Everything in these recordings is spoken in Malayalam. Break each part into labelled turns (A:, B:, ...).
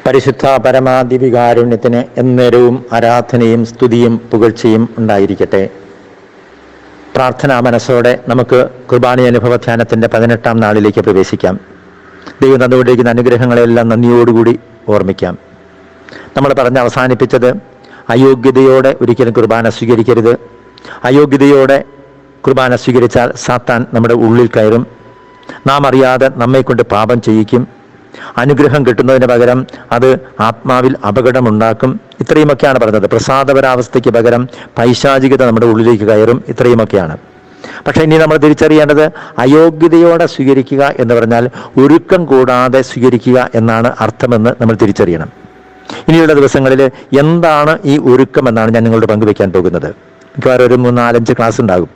A: പരിശുദ്ധ പരമാദിവികാരുണ്യത്തിന് എന്നേരവും ആരാധനയും സ്തുതിയും പുകഴ്ചയും ഉണ്ടായിരിക്കട്ടെ. പ്രാർത്ഥനാ മനസ്സോടെ നമുക്ക് കുർബാന അനുഭവ ധ്യാനത്തിൻ്റെ 18-ാം നാളിലേക്ക് പ്രവേശിക്കാം. ദൈവം തന്നുകൊണ്ടിരിക്കുന്ന അനുഗ്രഹങ്ങളെല്ലാം നന്ദിയോടുകൂടി ഓർമ്മിക്കാം. നമ്മൾ പറഞ്ഞ് അവസാനിപ്പിച്ചത് അയോഗ്യതയോടെ ഒരിക്കലും കുർബാന സ്വീകരിക്കരുത്. അയോഗ്യതയോടെ കുർബാന സ്വീകരിച്ചാൽ സാത്താൻ നമ്മുടെ ഉള്ളിൽ കയറും. നാം അറിയാതെ നമ്മെക്കൊണ്ട് പാപം ചെയ്യിക്കും. അനുഗ്രഹം കിട്ടുന്നതിന് പകരം അത് ആത്മാവിൽ അപകടമുണ്ടാക്കും. ഇത്രയുമൊക്കെയാണ് പറഞ്ഞത്. പ്രസാദപരാവസ്ഥയ്ക്ക് പകരം പൈശാചികത നമ്മുടെ ഉള്ളിലേക്ക് കയറും. ഇത്രയുമൊക്കെയാണ്. പക്ഷെ ഇനി നമ്മൾ തിരിച്ചറിയേണ്ടത് അയോഗ്യതയോടെ സ്വീകരിക്കുക എന്ന് പറഞ്ഞാൽ ഒരുക്കം കൂടാതെ സ്വീകരിക്കുക എന്നാണ് അർത്ഥമെന്ന് നമ്മൾ തിരിച്ചറിയണം. ഇനിയുള്ള ദിവസങ്ങളിൽ എന്താണ് ഈ ഒരുക്കം എന്നാണ് ഞാൻ നിങ്ങളോട് പങ്കുവെക്കാൻ പോകുന്നത്. മിക്കവാറും ഒരു 3-4-5 ക്ലാസ് ഉണ്ടാകും.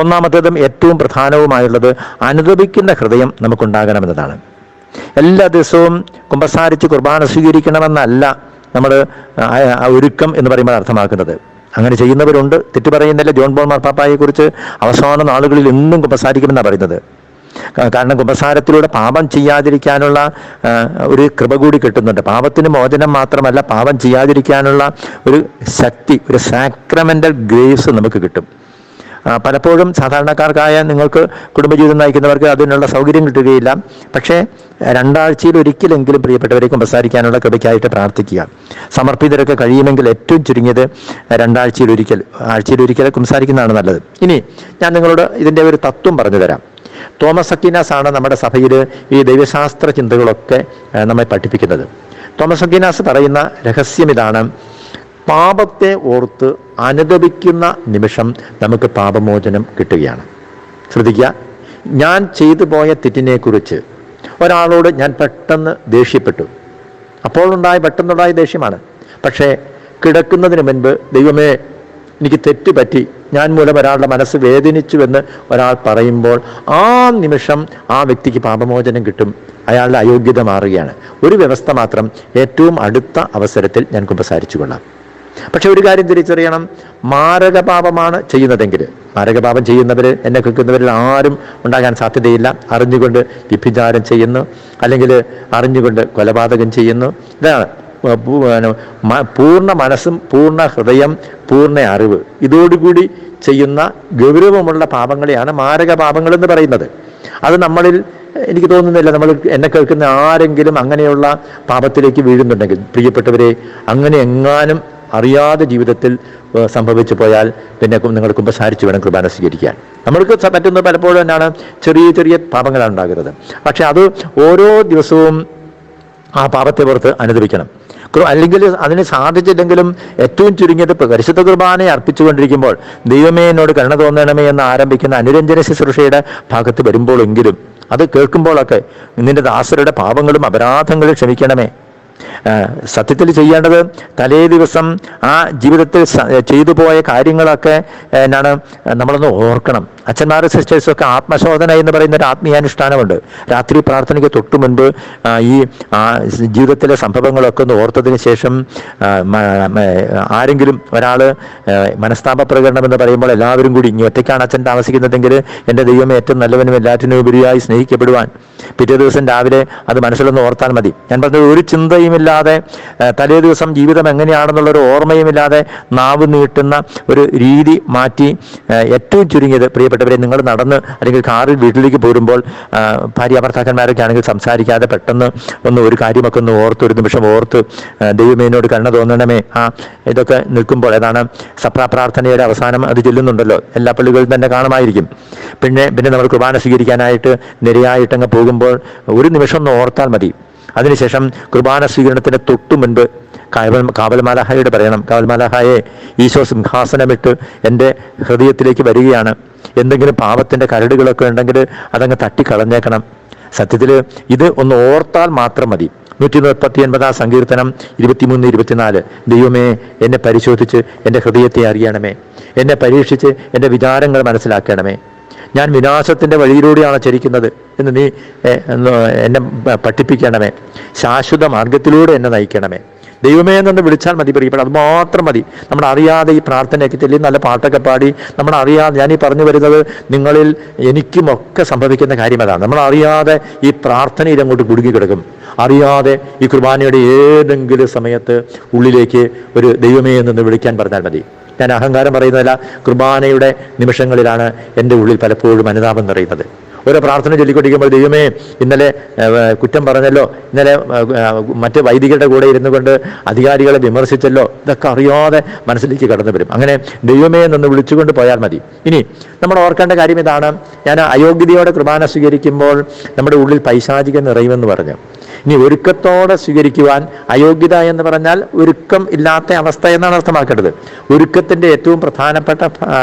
A: ഒന്നാമത്തേതും ഏറ്റവും പ്രധാനവുമായുള്ളത് അനുതപിക്കുന്ന ഹൃദയം നമുക്കുണ്ടാകണമെന്നതാണ്. എല്ലാ ദിവസവും കുമ്പസാരിച്ച് കുർബാന സ്വീകരിക്കണമെന്നല്ല നമ്മൾ ഒരുക്കം എന്ന് പറയുമ്പോൾ അർത്ഥമാക്കുന്നത്. അങ്ങനെ ചെയ്യുന്നവരുണ്ട്, തെറ്റു പറയുന്നില്ല. ജോൺ പോൾ മാർപ്പാപ്പായെ കുറിച്ച് അവസാന നാളുകളിൽ എന്നും കുമ്പസാരിക്കുമെന്നാണ് പറയുന്നത്. കാരണം കുമ്പസാരത്തിലൂടെ പാപം ചെയ്യാതിരിക്കാനുള്ള ഒരു കൃപ കൂടി കിട്ടുന്നുണ്ട്. പാപത്തിന് മോചനം മാത്രമല്ല, പാപം ചെയ്യാതിരിക്കാനുള്ള ഒരു ശക്തി, ഒരു സാക്രമെന്റൽ ഗ്രേസ് നമുക്ക് കിട്ടും. പലപ്പോഴും സാധാരണക്കാർക്കായ നിങ്ങൾക്ക് കുടുംബജീവിതം നയിക്കുന്നവർക്ക് അതിനുള്ള സൗകര്യം കിട്ടുകയില്ല. പക്ഷേ 2 ആഴ്ചയിൽ ഒരിക്കലെങ്കിലും പ്രിയപ്പെട്ടവരെ കുമ്പസാരിക്കാനുള്ള കൃപയ്ക്കായിട്ട് പ്രാർത്ഥിക്കുക. സമർപ്പിതരൊക്കെ കഴിയുമെങ്കിൽ ഏറ്റവും ചുരുങ്ങിയത് 2 ആഴ്ചയിൽ ഒരിക്കൽ കുമ്പസാരിക്കുന്നതാണ് നല്ലത്. ഇനി ഞാൻ നിങ്ങളോട് ഇതിൻ്റെ ഒരു തത്വം പറഞ്ഞു തരാം. തോമസ് അക്വീനാസ് ആണ് നമ്മുടെ സഭയിൽ ഈ ദൈവശാസ്ത്ര ചിന്തകളൊക്കെ നമ്മെ പഠിപ്പിക്കുന്നത്. തോമസ് അക്വീനാസ് പറയുന്ന രഹസ്യം ഇതാണ്: പാപത്തെ ഓർത്ത് അനുതപിക്കുന്ന നിമിഷം നമുക്ക് പാപമോചനം കിട്ടുകയാണ്. ശ്രദ്ധിക്കുക, ഞാൻ ചെയ്തു പോയ തെറ്റിനെ കുറിച്ച് ഒരാളോട് ഞാൻ പെട്ടെന്ന് ദേഷ്യപ്പെട്ടു. പെട്ടെന്നുണ്ടായ ദേഷ്യമാണ്. പക്ഷേ കിടക്കുന്നതിന് മുൻപ്, ദൈവമേ എനിക്ക് തെറ്റ് പറ്റി, ഞാൻ മൂലം ഒരാളുടെ മനസ്സ് വേദനിച്ചുവെന്ന് ഒരാൾ പറയുമ്പോൾ ആ നിമിഷം ആ വ്യക്തിക്ക് പാപമോചനം കിട്ടും. അയാളുടെ അയോഗ്യത മാറുകയാണ്. ഒരു വ്യവസ്ഥ മാത്രം: ഏറ്റവും അടുത്ത അവസരത്തിൽ ഞാൻ കുമ്പസാരിച്ചു കൊള്ളാം. പക്ഷെ ഒരു കാര്യം തിരിച്ചറിയണം, മാരകപാപമാണ് ചെയ്യുന്നതെങ്കിൽ, മാരകപാപം ചെയ്യുന്നവർ, എന്നെ കേൾക്കുന്നവരിൽ ആരും ഉണ്ടാകാൻ സാധ്യതയില്ല. അറിഞ്ഞുകൊണ്ട് വ്യഭിചാരം ചെയ്യുന്നു, അല്ലെങ്കിൽ അറിഞ്ഞുകൊണ്ട് കൊലപാതകം ചെയ്യുന്നു. ഇതാണ് പൂർണ്ണ മനസ്സും പൂർണ്ണ ഹൃദയം പൂർണ്ണ അറിവ് ഇതോടുകൂടി ചെയ്യുന്ന ഗൗരവമുള്ള പാപങ്ങളെയാണ് മാരക പാപങ്ങൾ എന്ന് പറയുന്നത്. അത് നമ്മളിൽ എനിക്ക് തോന്നുന്നില്ല എന്നെ കേൾക്കുന്ന ആരെങ്കിലും അങ്ങനെയുള്ള പാപത്തിലേക്ക് വീഴുന്നുണ്ടെങ്കിൽ, പ്രിയപ്പെട്ടവരെ, അങ്ങനെ എങ്ങാനും അറിയാതെ ജീവിതത്തിൽ സംഭവിച്ചു പോയാൽ പിന്നെ നിങ്ങൾ കുമ്പസാരിച്ച് വേണം കുർബാന സ്വീകരിക്കാൻ. നമ്മൾക്ക് പറ്റുന്നത് പലപ്പോഴും എന്നാണ്, ചെറിയ ചെറിയ പാപങ്ങളാണ് ഉണ്ടാകുന്നത്. പക്ഷെ അത് ഓരോ ദിവസവും ആ പാപത്തെ പുറത്ത് അനുദപിക്കണം. അല്ലെങ്കിൽ അതിന് സാധിച്ചില്ലെങ്കിലും ഏറ്റവും ചുരുങ്ങിയത് പരിശുദ്ധ കുർബാനയെ അർപ്പിച്ചുകൊണ്ടിരിക്കുമ്പോൾ ദൈവമേ എന്നോട് കരുണ തോന്നണമേ എന്ന് ആരംഭിക്കുന്ന അനുരഞ്ജന ശുശ്രൂഷയുടെ ഭാഗത്ത് വരുമ്പോഴെങ്കിലും, അത് കേൾക്കുമ്പോഴൊക്കെ നിന്റെ ദാസരുടെ പാപങ്ങളും അപരാധങ്ങളും ക്ഷമിക്കണമേ. സത്യത്തിൽ ചെയ്യേണ്ടത് തലേ ദിവസം ആ ജീവിതത്തിൽ ചെയ്തു പോയ കാര്യങ്ങളൊക്കെ നമ്മളൊന്ന് ഓർക്കണം. അച്ഛന്മാർ സിസ്റ്റേഴ്സൊക്കെ ആത്മശോധന എന്ന് പറയുന്ന ഒരു ആത്മീയാനുഷ്ഠാനമുണ്ട്. രാത്രി പ്രാർത്ഥനയ്ക്ക് തൊട്ടു മുൻപ് ഈ ജീവിതത്തിലെ സംഭവങ്ങളൊക്കെ ഒന്ന് ഓർത്തതിന് ശേഷം ആരെങ്കിലും ഒരാൾ മനസ്താപ പ്രകടനം എന്ന് പറയുമ്പോൾ എല്ലാവരും കൂടി, ഇനി ഒറ്റയ്ക്കാണ് അച്ഛൻ താമസിക്കുന്നതെങ്കിൽ എൻ്റെ ദൈവമേ ഏറ്റവും നല്ലവനും എല്ലാറ്റിനും ഉപരിയായി സ്നേഹിക്കപ്പെടുവാൻ, പിറ്റേ ദിവസം രാവിലെ അത് മനസ്സിലൊന്ന് ഓർത്താൽ മതി. ഞാൻ പറഞ്ഞത്, ഒരു ചിന്തയുമില്ലാതെ തലേ ദിവസം ജീവിതം എങ്ങനെയാണെന്നുള്ളൊരു ഓർമ്മയുമില്ലാതെ നാവ് നീട്ടുന്ന ഒരു രീതി മാറ്റി ഏറ്റവും ചുരുങ്ങിയത്, പ്രിയപ്പെട്ടവരെ, നിങ്ങൾ നടന്ന് അല്ലെങ്കിൽ കാറിൽ വീട്ടിലേക്ക് പോരുമ്പോൾ ഭാര്യ ഭർത്താക്കന്മാരൊക്കെ ആണെങ്കിൽ സംസാരിക്കാതെ പെട്ടെന്ന് ഒരു കാര്യമൊക്കെ ഒന്ന് ഓർത്ത്, ഒരു നിമിഷം ഓർത്ത്, ദൈവമേനോട് കരുണ തോന്നണമേ, ഇതൊക്കെ നിൽക്കുമ്പോൾ ഏതാണ് സപ്രാപ്രാർത്ഥനയുടെ അവസാനം അത് ചൊല്ലുന്നുണ്ടല്ലോ, എല്ലാ പള്ളികളിലും തന്നെ കാണുമായിരിക്കും. പിന്നെ നമ്മൾ കുർബാന സ്വീകരിക്കാനായിട്ട് നിരയായിട്ടങ്ങ് പോകുമ്പോൾ ഒരു നിമിഷം ഒന്ന് ഓർത്താൽ മതി. അതിനുശേഷം കുർബാന സ്വീകരണത്തിന് തൊട്ടു മുൻപ് കാവൽമാലാഹയോട് പറയണം: കാവൽമാലാഹയെ, ഈശോ സിംഹാസനമിട്ട് എൻ്റെ ഹൃദയത്തിലേക്ക് വരികയാണ്. എന്തെങ്കിലും പാപത്തിൻ്റെ കരടുകളൊക്കെ ഉണ്ടെങ്കിൽ അതങ്ങ് തട്ടിക്കളഞ്ഞേക്കണം. സത്യത്തിൽ ഇത് ഒന്ന് ഓർത്താൽ മാത്രം മതി. 139 സങ്കീർത്തനം 23-24: ദൈവമേ എന്നെ പരിശോധിച്ച് എൻ്റെ ഹൃദയത്തെ അറിയണമേ, എന്നെ പരീക്ഷിച്ച് എൻ്റെ വിചാരങ്ങൾ മനസ്സിലാക്കണമേ. ഞാൻ വിനാശത്തിൻ്റെ വഴിയിലൂടെയാണ് ചരിക്കുന്നത് എന്ന് നീ എന്നെ പഠിപ്പിക്കണമേ. ശാശ്വത മാർഗത്തിലൂടെ എന്നെ നയിക്കണമേ. ദൈവമേ എന്നൊന്ന് വിളിച്ചാൽ മതി പ്രിയപ്പെട്ട, അത് മാത്രം മതി. നമ്മൾ അറിയാതെ ഈ പ്രാർത്ഥനയൊക്കെ ചൊല്ലി നല്ല പാട്ടൊക്കെ പാടി നമ്മൾ അറിയാതെ, ഞാനീ പറഞ്ഞു വരുന്നത് നിങ്ങളിൽ എനിക്കുമൊക്കെ സംഭവിക്കുന്ന കാര്യം അതാണ്. നമ്മൾ അറിയാതെ ഈ പ്രാർത്ഥനയിൽ അങ്ങോട്ട് കുടുങ്ങി കിടക്കും. അറിയാതെ ഈ കുർബാനയുടെ ഏതെങ്കിലും സമയത്ത് ഉള്ളിലേക്ക് ഒരു ദൈവമേ എന്നൊന്ന് വിളിക്കാൻ പറഞ്ഞാൽ മതി. ഞാൻ അഹങ്കാരം പറയുന്നതല്ല, കുർബാനയുടെ നിമിഷങ്ങളിലാണ് എൻ്റെ ഉള്ളിൽ പലപ്പോഴും അനുതാപം നിറയുന്നത്. ഓരോ പ്രാർത്ഥന ചൊല്ലിക്കൊണ്ടിരിക്കുമ്പോൾ ദൈവമേ ഇന്നലെ കുറ്റം പറഞ്ഞല്ലോ, ഇന്നലെ മറ്റ് വൈദികരുടെ കൂടെ ഇരുന്നു കൊണ്ട് അധികാരികളെ വിമർശിച്ചല്ലോ, ഇതൊക്കെ അറിയാതെ മനസ്സിലേക്ക് കടന്നു വരും. അങ്ങനെ ദൈവമേ എന്നൊന്ന് വിളിച്ചുകൊണ്ട് പോയാൽ മതി. ഇനി നമ്മൾ ഓർക്കേണ്ട കാര്യം ഇതാണ്, ഞാൻ അയോഗ്യതയോടെ കുർബാന സ്വീകരിക്കുമ്പോൾ നമ്മുടെ ഉള്ളിൽ പൈശാചികം നിറയുമെന്ന് പറഞ്ഞു. ഇനി ഒരുക്കത്തോടെ സ്വീകരിക്കുവാൻ, അയോഗ്യത എന്ന് പറഞ്ഞാൽ ഒരുക്കം ഇല്ലാത്ത അവസ്ഥ എന്നാണ് അർത്ഥമാക്കേണ്ടത്. ഒരുക്കത്തിൻ്റെ ഏറ്റവും പ്രധാനപ്പെട്ട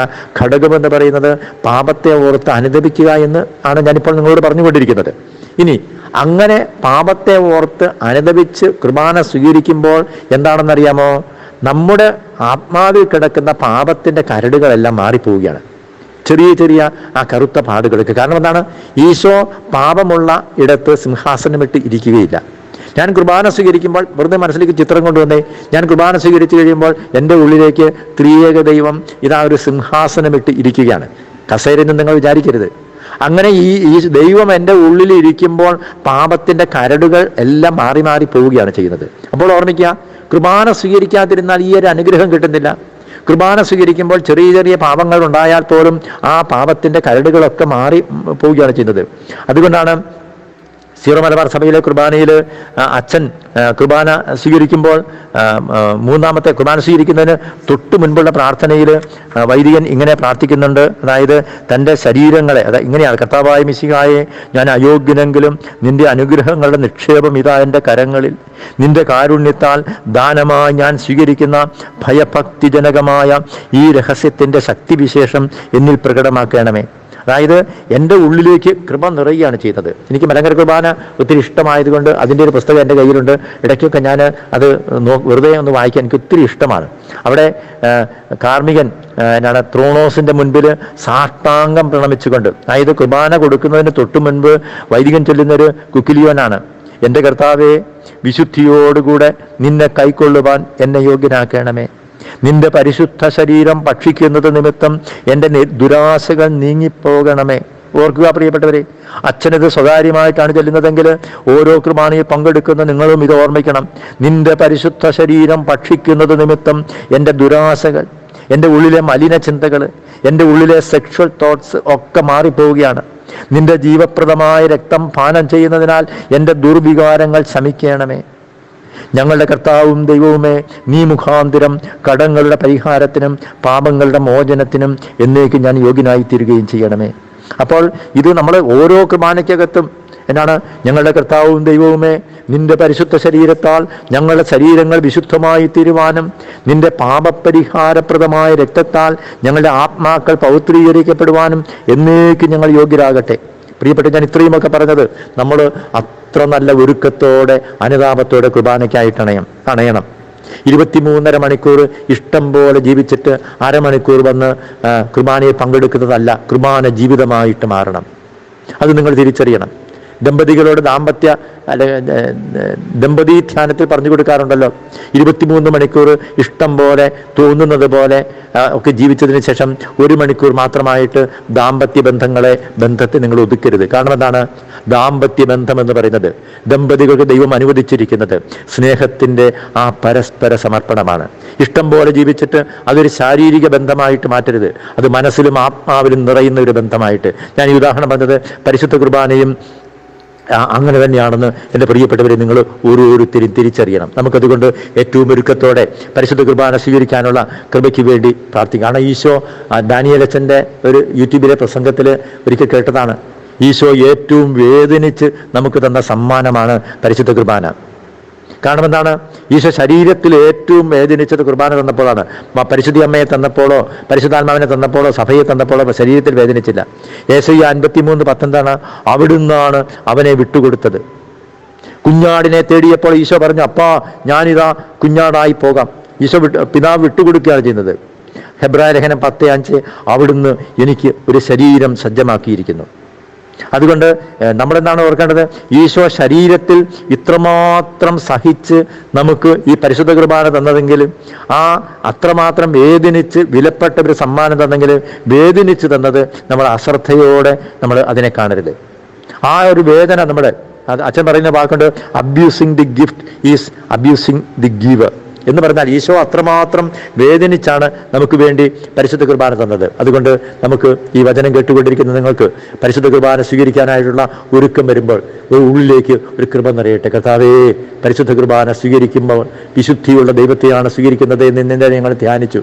A: ഘടകമെന്ന് പറയുന്നത് പാപത്തെ ഓർത്ത് അനുദപിക്കുക എന്ന് ആണ് ഞാനിപ്പോൾ നിങ്ങളോട് പറഞ്ഞുകൊണ്ടിരിക്കുന്നത്. ഇനി അങ്ങനെ പാപത്തെ ഓർത്ത് അനുദപിച്ച് കുർബാന സ്വീകരിക്കുമ്പോൾ എന്താണെന്നറിയാമോ? നമ്മുടെ ആത്മാവിൽ കിടക്കുന്ന പാപത്തിൻ്റെ കരടുകളെല്ലാം മാറിപ്പോവുകയാണ്. ചെറിയ ചെറിയ ആ കറുത്ത പാടുകളൊക്കെ. കാരണം എന്താണ്? ഈശോ പാപമുള്ള ഇടത്ത് സിംഹാസനമിട്ട് ഇരിക്കുകയില്ല. ഞാൻ കുർബാന സ്വീകരിക്കുമ്പോൾ വെറുതെ മനസ്സിലേക്ക് ചിത്രം കൊണ്ടുവന്നേ, ഞാൻ കുർബാന സ്വീകരിച്ചു കഴിയുമ്പോൾ എൻ്റെ ഉള്ളിലേക്ക് ത്രിയേക ദൈവം ഇതാ ഒരു സിംഹാസനമിട്ട് ഇരിക്കുകയാണ്. കസേരയെന്ന് നിങ്ങൾ വിചാരിക്കരുത്. അങ്ങനെ ഈ ദൈവം എൻ്റെ ഉള്ളിൽ ഇരിക്കുമ്പോൾ പാപത്തിൻ്റെ കരടുകൾ എല്ലാം മാറി മാറി പോവുകയാണ് ചെയ്യുന്നത്. അപ്പോൾ ഓർമ്മിക്കുക, കുർബാന സ്വീകരിക്കാതിരുന്നാൽ ഈ ഒരു അനുഗ്രഹം കിട്ടുന്നില്ല. കുർബാന സ്വീകരിക്കുമ്പോൾ ചെറിയ ചെറിയ പാപങ്ങൾ ഉണ്ടായാൽ പോലും ആ പാപത്തിൻ്റെ കരടുകളൊക്കെ മാറി പോവുകയാണ് ചെയ്യുന്നത്. അതുകൊണ്ടാണ് സീറോ മലബാർ സഭയിലെ കുർബാനയിൽ അച്ഛൻ കുർബാന സ്വീകരിക്കുമ്പോൾ മൂന്നാമത്തെ കുർബാന സ്വീകരിക്കുന്നതിന് തൊട്ട് മുൻപുള്ള പ്രാർത്ഥനയിൽ വൈദികൻ ഇങ്ങനെ പ്രാർത്ഥിക്കുന്നുണ്ട്. അതായത് തൻ്റെ ശരീരങ്ങളെ, ഇങ്ങനെയാണ്: കർത്താവായ മിശിഹായെ, ഞാൻ അയോഗ്യനെങ്കിലും നിന്റെ അനുഗ്രഹങ്ങളുടെ നിക്ഷേപം ഇതാ എൻ്റെ കരങ്ങളിൽ. നിന്റെ കാരുണ്യത്താൽ ദാനമായി ഞാൻ സ്വീകരിക്കുന്ന ഭയഭക്തിജനകമായ ഈ രഹസ്യത്തിൻ്റെ ശക്തിവിശേഷം എന്നിൽ പ്രകടമാക്കണമേ. അതായത് എൻ്റെ ഉള്ളിലേക്ക് കൃപ നിറയുകയാണ് ചെയ്യുന്നത്. എനിക്ക് മലങ്കര കുർബാന ഒത്തിരി ഇഷ്ടമായതുകൊണ്ട് അതിൻ്റെ ഒരു പുസ്തകം എൻ്റെ കയ്യിലുണ്ട്. ഇടയ്ക്കൊക്കെ ഞാൻ അത് വെറുതെ ഒന്ന് വായിക്കാൻ എനിക്ക് ഒത്തിരി ഇഷ്ടമാണ്. അവിടെ കാർമികൻ എന്നാണ് ത്രോണോസിൻ്റെ മുൻപിൽ സാഷ്ടാംഗം പ്രണമിച്ചുകൊണ്ട്, അതായത് കുർബാന കൊടുക്കുന്നതിന് തൊട്ടു മുൻപ് വൈദികൻ ചൊല്ലുന്നൊരു കുക്കിലിയോനാണ്: എൻ്റെ കർത്താവേ, വിശുദ്ധിയോടുകൂടെ നിന്നെ കൈക്കൊള്ളുവാൻ എന്നെ യോഗ്യനാക്കണമേ. നിന്റെ പരിശുദ്ധ ശരീരം ഭക്ഷിക്കുന്നത് നിമിത്തം എൻ്റെ ദുരാശകൾ നീങ്ങിപ്പോകണമേ. ഓർക്കുക പ്രിയപ്പെട്ടവരെ, അച്ഛനത് സ്വകാര്യമായിട്ടാണ് ചൊല്ലുന്നതെങ്കിൽ ഓരോ കുർബാനയിൽ പങ്കെടുക്കുന്ന നിങ്ങളും ഇത് ഓർമ്മിക്കണം. നിന്റെ പരിശുദ്ധ ശരീരം ഭക്ഷിക്കുന്നത് നിമിത്തം എൻ്റെ ദുരാശകൾ, എൻ്റെ ഉള്ളിലെ മലിന ചിന്തകൾ, എൻ്റെ ഉള്ളിലെ സെക്ഷൽ തോട്ട്സ് ഒക്കെ മാറിപ്പോവുകയാണ്. നിന്റെ ജീവപ്രദമായ രക്തം പാനം ചെയ്യുന്നതിനാൽ എൻ്റെ ദുർവികാരങ്ങൾ ശമിക്കണമേ. ഞങ്ങളുടെ കർത്താവും ദൈവവുമേ, നീ മുഖാന്തരം കടങ്ങളുടെ പരിഹാരത്തിനും പാപങ്ങളുടെ മോചനത്തിനും എന്നേക്കും ഞാൻ യോഗ്യനായി തീരുകയും ചെയ്യണമേ. അപ്പോൾ ഇത് നമ്മൾ ഓരോ കുർബാനയ്ക്കകത്തും എന്നാണ്: ഞങ്ങളുടെ കർത്താവും ദൈവവുമേ, നിന്റെ പരിശുദ്ധ ശരീരത്താൽ ഞങ്ങളുടെ ശരീരങ്ങൾ വിശുദ്ധമായി തീരുവാനും നിന്റെ പാപപരിഹാരപ്രദമായ രക്തത്താൽ ഞങ്ങളുടെ ആത്മാക്കൾ പൗത്രീകരിക്കപ്പെടുവാനും എന്നേക്കും ഞങ്ങൾ യോഗ്യരാകട്ടെ. പ്രിയപ്പെട്ട, ഞാൻ ഇത്രയുമൊക്കെ പറഞ്ഞത് നമ്മൾ അത്ര നല്ല ഒരുക്കത്തോടെ അനുതാപത്തോടെ കുർബാനയ്ക്കായിട്ട് അണയണം. 23.5 മണിക്കൂർ ഇഷ്ടം പോലെ ജീവിച്ചിട്ട് അരമണിക്കൂർ വന്ന് കുർബാനയിൽ പങ്കെടുക്കുന്നതല്ല, കുർബാന ജീവിതമായിട്ട് മാറണം. അത് നിങ്ങൾ തിരിച്ചറിയണം. ദമ്പതികളോട് ദമ്പതി ധ്യാനത്തിൽ പറഞ്ഞു കൊടുക്കാറുണ്ടല്ലോ, 23 മണിക്കൂർ ഇഷ്ടം പോലെ തോന്നുന്നത് പോലെ ഒക്കെ ജീവിച്ചതിന് ശേഷം 1 മണിക്കൂർ മാത്രമായിട്ട് ദാമ്പത്യ ബന്ധത്തെ നിങ്ങൾ ഒതുക്കരുത്. കാരണം എന്താണ്? ദാമ്പത്യ ബന്ധം എന്ന് പറയുന്നത് ദമ്പതികൾക്ക് ദൈവം അനുവദിച്ചിരിക്കുന്നത് സ്നേഹത്തിൻ്റെ ആ പരസ്പര സമർപ്പണമാണ്. ഇഷ്ടം പോലെ ജീവിച്ചിട്ട് അതൊരു ശാരീരിക ബന്ധമായിട്ട് മാറ്റരുത്, അത് മനസ്സിലും ആത്മാവിലും നിറയുന്ന ഒരു ബന്ധമായിട്ട്. ഞാൻ ഈ ഉദാഹരണം പറഞ്ഞത് പരിശുദ്ധ കുർബാനയും അങ്ങനെ തന്നെയാണെന്ന് എൻ്റെ പ്രിയപ്പെട്ടവരെ നിങ്ങൾ ഓരോരുത്തരും തിരിച്ചറിയണം. നമുക്കതുകൊണ്ട് ഏറ്റവും ഒരുക്കത്തോടെ പരിശുദ്ധ കുർബാന സ്വീകരിക്കാനുള്ള കൃപയ്ക്ക് വേണ്ടി പ്രാർത്ഥിക്കാം. കാരണം ഈശോ ഡാനിയേലച്ചൻ്റെ ഒരു യൂട്യൂബിലെ പ്രസംഗത്തിൽ ഒരിക്കൽ കേട്ടതാണ്, ഈശോ ഏറ്റവും വേദനിച്ച് നമുക്ക് തന്ന സമ്മാനമാണ് പരിശുദ്ധ കുർബാന. കാരണം എന്താണ്? ഈശോ ശരീരത്തിൽ ഏറ്റവും വേദനിച്ചത് കുർബാന തന്നപ്പോഴാണ്. പരിശുദ്ധി അമ്മയെ തന്നപ്പോഴോ പരിശുദ്ധാത്മാവിനെ തന്നപ്പോഴോ സഭയെ തന്നപ്പോഴോ ശരീരത്തിൽ വേദനിച്ചില്ല. യേശയ്യ 53:10 എന്താണ്? അവിടുന്നാണ് അവനെ വിട്ടുകൊടുത്തത്. കുഞ്ഞാടിനെ തേടിയപ്പോൾ ഈശോ പറഞ്ഞു, അപ്പാ ഞാനിതാ കുഞ്ഞാടായി പോകാം. ഈശോ പിതാവ് വിട്ടുകൊടുക്കുകയാണ് ചെയ്യുന്നത്. ഹെബ്രായ ലേഖനം 10:5 അവിടുന്ന് എനിക്ക് ഒരു ശരീരം സജ്ജമാക്കിയിരിക്കുന്നു. അതുകൊണ്ട് നമ്മളെന്താണ് ഓർക്കേണ്ടത്? ഈശോ ശരീരത്തിൽ ഇത്രമാത്രം സഹിച്ച് നമുക്ക് ഈ പരിശുദ്ധ കുർബാന തന്നതെങ്കിലും, അത്രമാത്രം വേദനിച്ച് വിലപ്പെട്ട ഒരു സമ്മാനം തന്നെങ്കിലും വേദനിച്ച് തന്നത് നമ്മൾ അശ്രദ്ധയോടെ നമ്മൾ അതിനെ കാണരുത്. ആ ഒരു വേദന നമ്മുടെ അച്ഛൻ പറയുന്ന വാക്കുണ്ട്, abusing the gift is abusing the giver എന്ന് പറഞ്ഞാൽ ഈശോ അത്രമാത്രം വേദനിച്ചാണ് നമുക്ക് വേണ്ടി പരിശുദ്ധ കുർബാന തന്നത്. അതുകൊണ്ട് നമുക്ക് ഈ വചനം കേട്ടുകൊണ്ടിരിക്കുന്ന നിങ്ങൾക്ക് പരിശുദ്ധ കുർബാന സ്വീകരിക്കാനായിട്ടുള്ള ഒരുക്കം വരുമ്പോൾ ഉള്ളിലേക്ക് ഒരു കൃപ നിറയട്ടെ. കർത്താവേ, പരിശുദ്ധ കുർബാന സ്വീകരിക്കുമ്പോൾ വിശുദ്ധിയുള്ള ദൈവത്തെയാണ് സ്വീകരിക്കുന്നത് എന്ന് ഇന്നലെ ഞങ്ങൾ ധ്യാനിച്ചു.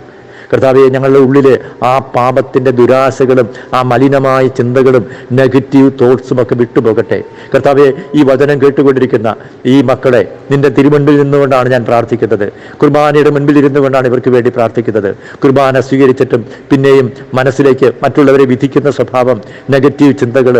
A: കർത്താവെ, ഞങ്ങളുടെ ഉള്ളിലെ ആ പാപത്തിൻ്റെ ദുരാശകളും ആ മലിനമായ ചിന്തകളും നെഗറ്റീവ് തോട്ട്സും ഒക്കെ വിട്ടുപോകട്ടെ. കർത്താവെ, ഈ വചനം കേട്ടുകൊണ്ടിരിക്കുന്ന ഈ മക്കളെ നിന്റെ തിരുമുൻപിൽ നിന്നുകൊണ്ടാണ് ഞാൻ പ്രാർത്ഥിക്കുന്നത്. കുർബാനയുടെ മുൻപിൽ ഇരുന്നുകൊണ്ടാണ് ഇവർക്ക് വേണ്ടി പ്രാർത്ഥിക്കുന്നത്. കുർബാന സ്വീകരിച്ചിട്ടും പിന്നെയും മനസ്സിലേക്ക് മറ്റുള്ളവരെ വിധിക്കുന്ന സ്വഭാവം, നെഗറ്റീവ് ചിന്തകൾ,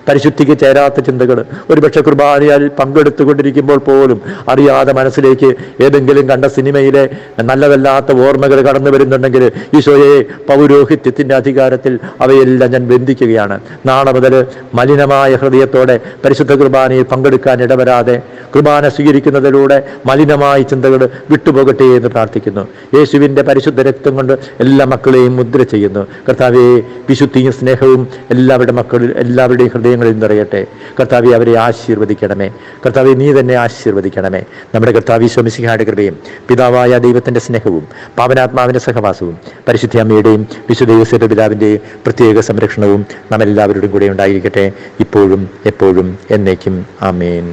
A: പരിശുദ്ധിക്ക് ചേരാത്ത ചിന്തകൾ, ഒരുപക്ഷെ കുർബാനയിൽ പങ്കെടുത്തുകൊണ്ടിരിക്കുമ്പോൾ പോലും അറിയാതെ മനസ്സിലേക്ക് ഏതെങ്കിലും കണ്ട സിനിമയിലെ നല്ലതല്ലാത്ത ഓർമ്മകൾ കടന്നു വരുന്നുണ്ടെങ്കിൽ ഈശോയെ, പൗരോഹിത്യത്തിൻ്റെ അധികാരത്തിൽ അവയെല്ലാം ഞാൻ ബന്ധിക്കുകയാണ്. നാളെ മുതൽ മലിനമായ ഹൃദയത്തോടെ പരിശുദ്ധ കുർബാനയിൽ പങ്കെടുക്കാൻ ഇടവരാതെ കുർബാന സ്വീകരിക്കുന്നതിലൂടെ മലിനമായ ചിന്തകൾ വിട്ടുപോകട്ടെ എന്ന് പ്രാർത്ഥിക്കുന്നു. യേശുവിൻ്റെ പരിശുദ്ധ രക്തം കൊണ്ട് എല്ലാ മക്കളെയും മുദ്ര ചെയ്യുന്നു. കർത്താവേ, വിശുദ്ധിയും സ്നേഹവും എല്ലാവരുടെയും ഹൃദയങ്ങളിൽ നിറയട്ടെ. കർത്താവെ, അവരെ ആശീർവദിക്കണമേ. കർത്താവെ, നീ തന്നെ ആശീർവദിക്കണമേ. നമ്മുടെ കർത്താവ് ഈശോ മിശിഹായുടെ കൃപയും പിതാവായ ദൈവത്തിൻ്റെ സ്നേഹവും പാവനാത്മാവിൻ്റെ സഹവാസവും പരിശുദ്ധ അമ്മയുടെയും വിശുദ്ധ യോസേപ്പ് പിതാവിൻ്റെയും പ്രത്യേക സംരക്ഷണവും നാം എല്ലാവരുടെയും കൂടെ ഉണ്ടായിരിക്കട്ടെ, ഇപ്പോഴും എപ്പോഴും എന്നേക്കും. ആമേൻ.